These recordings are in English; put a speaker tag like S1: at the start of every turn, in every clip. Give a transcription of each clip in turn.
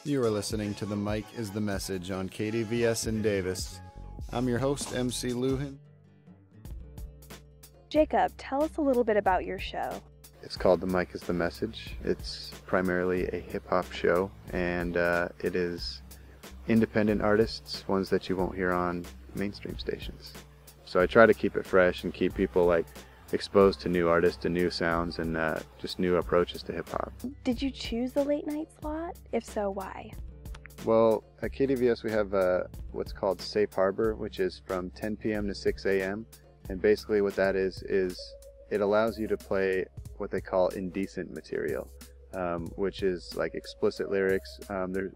S1: You are listening to The Mic is the Message on KDVS in Davis. I'm your host, MC Luhan.
S2: Jacob, tell us a little bit about your show.
S1: It's called The Mic is the Message. It's primarily a hip-hop show, and it is independent artists, ones that you won't hear on mainstream stations. So I try to keep it fresh and keep people exposed to new artists and new sounds and just new approaches to hip-hop.
S2: Did you choose the late night slot? If so, why?
S1: Well, at KDVS we have what's called Safe Harbor, which is from 10 p.m. to 6 a.m. And basically what that is it allows you to play what they call indecent material, which is like explicit lyrics.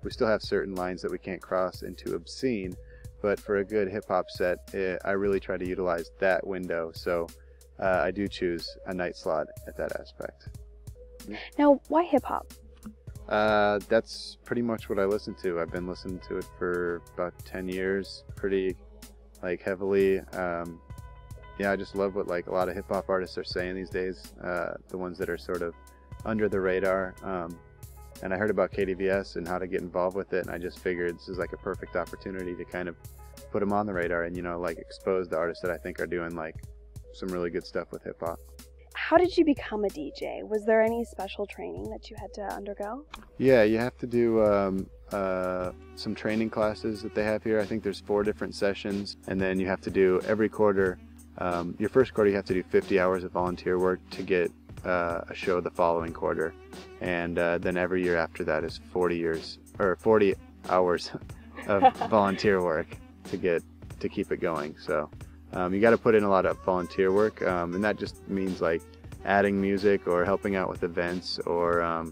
S1: We still have certain lines that we can't cross into obscene, but for a good hip-hop set, I really try to utilize that window. So I do choose a night slot at that aspect.
S2: Now, why hip-hop?
S1: That's pretty much what I listen to. I've been listening to it for about 10 years, pretty heavily. Yeah, I just love what a lot of hip-hop artists are saying these days, the ones that are sort of under the radar. And I heard about KDVS and how to get involved with it, and I just figured this is a perfect opportunity to kind of put them on the radar and, expose the artists that I think are doing some really good stuff with hip-hop.
S2: How did you become a DJ? Was there any special training that you had to undergo?
S1: Yeah, you have to do some training classes that they have here. I think there's 4 different sessions, and then you have to do every quarter. Your first quarter you have to do 50 hours of volunteer work to get a show the following quarter, and then every year after that is 40 hours of volunteer work to keep it going. So you got to put in a lot of volunteer work, and that just means adding music or helping out with events, or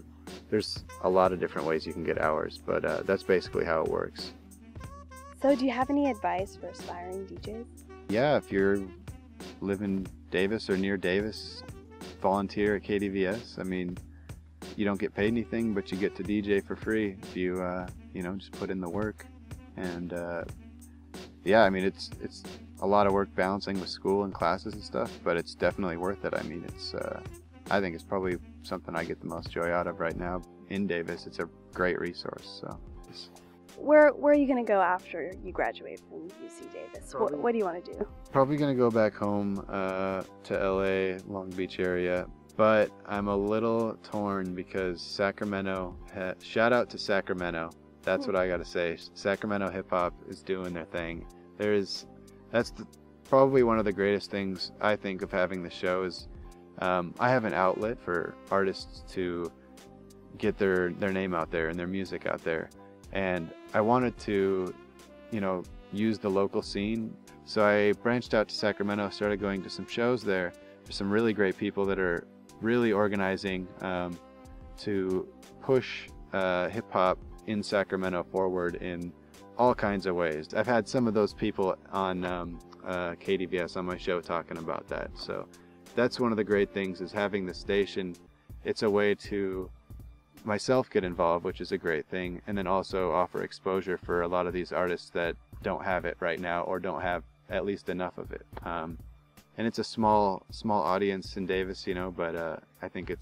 S1: there's a lot of different ways you can get hours, but that's basically how it works.
S2: So do you have any advice for aspiring DJs?
S1: Yeah, if you're live in Davis or near Davis, volunteer at KDVS. I mean, you don't get paid anything, but you get to DJ for free if you just put in the work. And yeah, I mean, it's a lot of work balancing with school and classes and stuff, but it's definitely worth it. I mean, I think it's probably something I get the most joy out of right now in Davis. It's a great resource. So.
S2: Where are you going to go after you graduate from UC Davis? What do you want to do?
S1: Probably going to go back home to LA, Long Beach area, but I'm a little torn because Sacramento, shout out to Sacramento. That's what I got to say. Sacramento hip hop is doing their thing. Probably one of the greatest things I think of having the show is I have an outlet for artists to get their name out there and their music out there. And I wanted to, use the local scene. So I branched out to Sacramento, started going to some shows there. There's some really great people that are really organizing to push hip-hop in Sacramento forward in all kinds of ways. I've had some of those people on KDVS on my show talking about that. So that's one of the great things is having the station. It's a way to myself get involved, which is a great thing, and then also offer exposure for a lot of these artists that don't have it right now or don't have at least enough of it. And it's a small audience in Davis, but I think it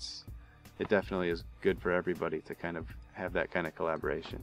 S1: definitely is good for everybody to kind of have that kind of collaboration.